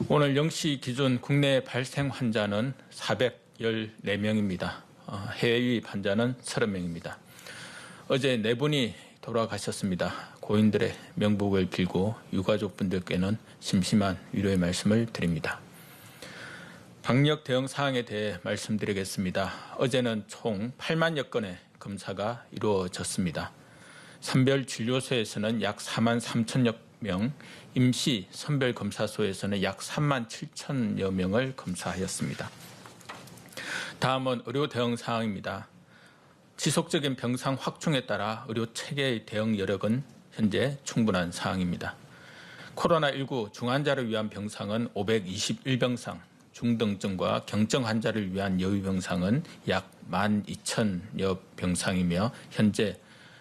오늘 0시 기준 국내 발생 환자는 414명입니다. 해외 유입 환자는 30명입니다. 어제 4분이 돌아가셨습니다. 고인들의 명복을 빌고 유가족분들께는 심심한 위로의 말씀을 드립니다. 방역 대응 사항에 대해 말씀드리겠습니다. 어제는 총 8만여 건의 검사가 이루어졌습니다. 선별진료소에서는 약 4만 3천여 명, 임시 선별검사소에서는 약 3만 7천여 명을 검사하였습니다. 다음은 의료 대응 사항입니다. 지속적인 병상 확충에 따라 의료 체계의 대응 여력은 현재 충분한 사항입니다. 코로나19 중환자를 위한 병상은 521병상, 중등증과 경증 환자를 위한 여유 병상은 약 12,000여 병상이며 현재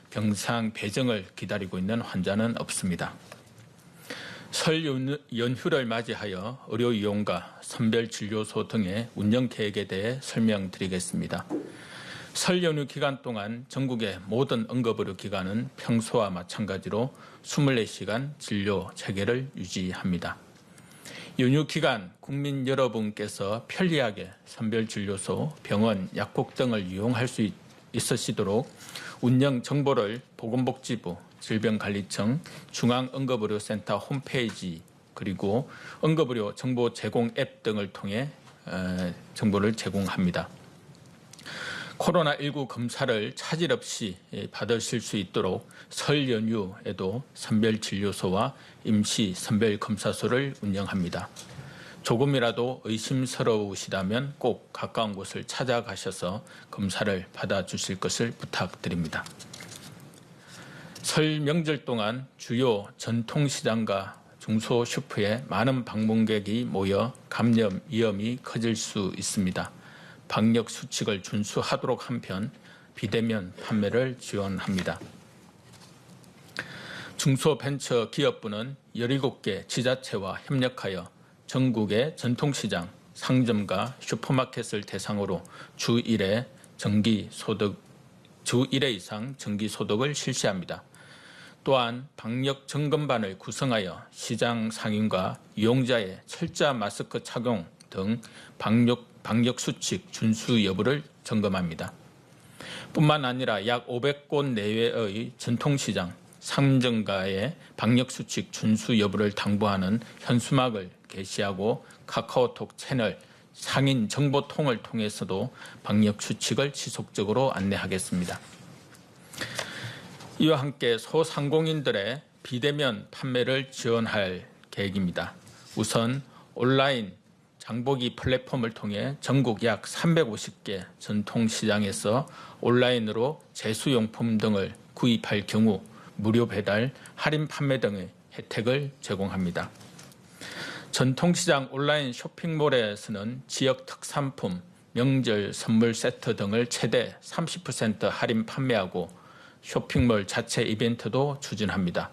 병상 배정을 기다리고 있는 환자는 없습니다. 설 연휴를 맞이하여 의료 이용과 선별진료소 등의 운영 계획에 대해 설명드리겠습니다. 설 연휴 기간 동안 전국의 모든 응급의료 기관은 평소와 마찬가지로 24시간 진료 체계를 유지합니다. 연휴 기간 국민 여러분께서 편리하게 선별진료소, 병원, 약국 등을 이용할 수 있으시도록 운영 정보를 보건복지부, 질병관리청, 중앙응급의료센터 홈페이지 그리고 응급의료 정보 제공 앱 등을 통해 정보를 제공합니다. 코로나19 검사를 차질 없이 받으실 수 있도록 설 연휴에도 선별진료소와 임시 선별검사소를 운영합니다. 조금이라도 의심스러우시다면 꼭 가까운 곳을 찾아가셔서 검사를 받아주실 것을 부탁드립니다. 설 명절 동안 주요 전통시장과 중소슈퍼에 많은 방문객이 모여 감염 위험이 커질 수 있습니다. 방역 수칙을 준수하도록 한편 비대면 판매를 지원합니다. 중소벤처기업부는 17개 지자체와 협력하여 전국의 전통시장, 상점과 슈퍼마켓을 대상으로 주 1회 이상 정기소독을 실시합니다. 또한 방역 점검반을 구성하여 시장 상인과 이용자의 철저한 마스크 착용 등 방역 수칙 준수 여부를 점검합니다. 뿐만 아니라 약 500곳 내외의 전통시장, 상점가의 방역 수칙 준수 여부를 당부하는 현수막을 게시하고 카카오톡 채널, 상인 정보통을 통해서도 방역 수칙을 지속적으로 안내하겠습니다. 이와 함께 소상공인들의 비대면 판매를 지원할 계획입니다. 우선 온라인 장보기 플랫폼을 통해 전국 약 350개 전통시장에서 온라인으로 제수용품 등을 구입할 경우 무료 배달, 할인 판매 등의 혜택을 제공합니다. 전통시장 온라인 쇼핑몰에서는 지역 특산품, 명절 선물 세트 등을 최대 30% 할인 판매하고 쇼핑몰 자체 이벤트도 추진합니다.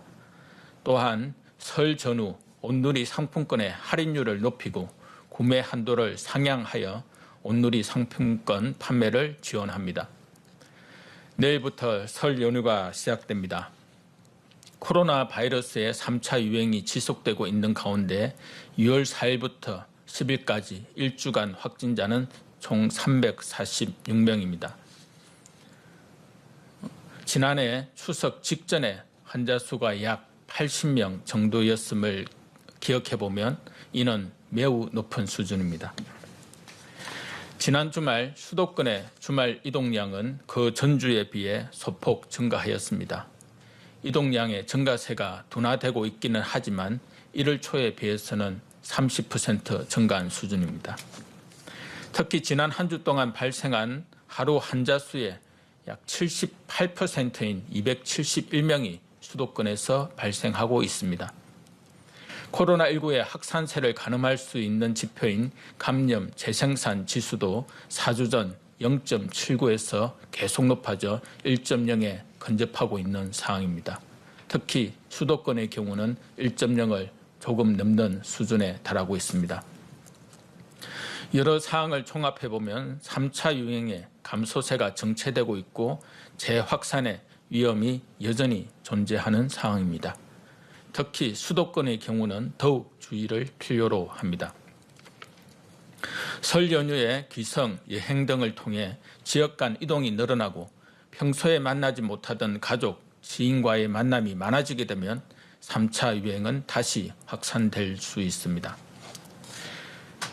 또한 설 전후 온누리 상품권의 할인율을 높이고 구매 한도를 상향하여 온누리 상품권 판매를 지원합니다. 내일부터 설 연휴가 시작됩니다. 코로나 바이러스의 3차 유행이 지속되고 있는 가운데 6월 4일부터 10일까지 일주간 확진자는 총 346명입니다. 지난해 추석 직전에 환자 수가 약 80명 정도였음을 기억해보면 이는 매우 높은 수준입니다. 지난 주말 수도권의 주말 이동량은 그 전주에 비해 소폭 증가하였습니다. 이동량의 증가세가 둔화되고 있기는 하지만 1월 초에 비해서는 30% 증가한 수준입니다. 특히 지난 한 주 동안 발생한 하루 환자 수의 약 78%인 271명이 수도권에서 발생하고 있습니다. 코로나19의 확산세를 가늠할 수 있는 지표인 감염 재생산 지수도 4주 전 0.79에서 계속 높아져 1.0에 근접하고 있는 상황입니다. 특히 수도권의 경우는 1.0을 조금 넘는 수준에 달하고 있습니다. 여러 사항을 종합해보면 3차 유행의 감소세가 정체되고 있고 재확산의 위험이 여전히 존재하는 상황입니다. 특히 수도권의 경우는 더욱 주의를 필요로 합니다. 설 연휴에 귀성, 여행 등을 통해 지역 간 이동이 늘어나고 평소에 만나지 못하던 가족, 지인과의 만남이 많아지게 되면 3차 유행은 다시 확산될 수 있습니다.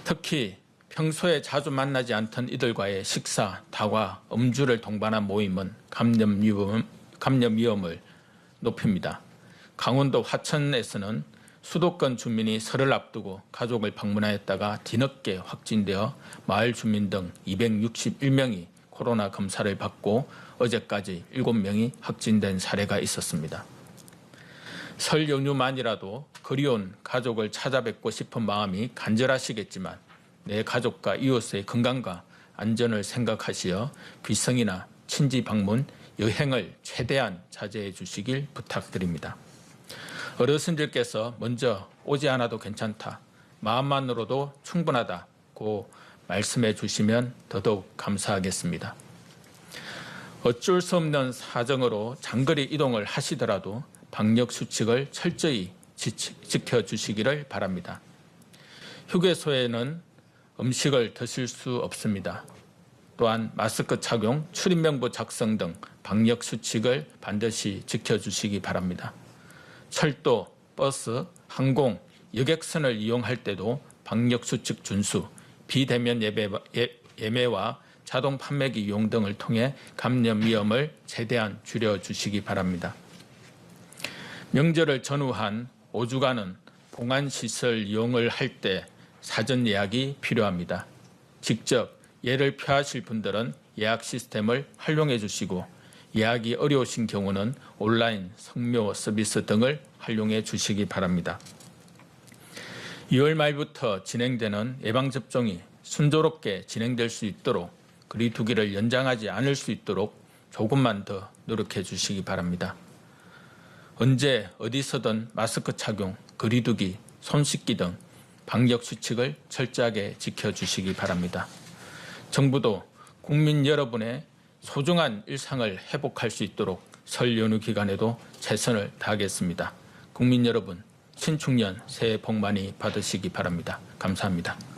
특히 평소에 자주 만나지 않던 이들과의 식사, 다과, 음주를 동반한 모임은 감염 위험을 높입니다. 강원도 화천에서는 수도권 주민이 설을 앞두고 가족을 방문하였다가 뒤늦게 확진되어 마을 주민 등 261명이 코로나 검사를 받고 어제까지 7명이 확진된 사례가 있었습니다. 설 연휴만이라도 그리운 가족을 찾아뵙고 싶은 마음이 간절하시겠지만 내 가족과 이웃의 건강과 안전을 생각하시어 귀성이나 친지 방문, 여행을 최대한 자제해 주시길 부탁드립니다. 어르신들께서 먼저 오지 않아도 괜찮다, 마음만으로도 충분하다고 말씀해 주시면 더더욱 감사하겠습니다. 어쩔 수 없는 사정으로 장거리 이동을 하시더라도 방역 수칙을 철저히 지켜주시기를 바랍니다. 휴게소에는 음식을 드실 수 없습니다. 또한 마스크 착용, 출입명부 작성 등 방역 수칙을 반드시 지켜주시기 바랍니다. 철도, 버스, 항공, 여객선을 이용할 때도 방역 수칙 준수, 비대면 예매와 자동 판매기 이용 등을 통해 감염 위험을 최대한 줄여주시기 바랍니다. 명절을 전후한 5주간은 봉안시설 이용을 할 때 사전 예약이 필요합니다. 직접 예를 표하실 분들은 예약 시스템을 활용해 주시고 예약이 어려우신 경우는 온라인 성묘 서비스 등을 활용해 주시기 바랍니다. 2월 말부터 진행되는 예방접종이 순조롭게 진행될 수 있도록 거리두기를 연장하지 않을 수 있도록 조금만 더 노력해 주시기 바랍니다. 언제 어디서든 마스크 착용, 거리두기, 손 씻기 등 방역 수칙을 철저하게 지켜주시기 바랍니다. 정부도 국민 여러분의 소중한 일상을 회복할 수 있도록 설 연휴 기간에도 최선을 다하겠습니다. 국민 여러분, 신축년 새해 복 많이 받으시기 바랍니다. 감사합니다.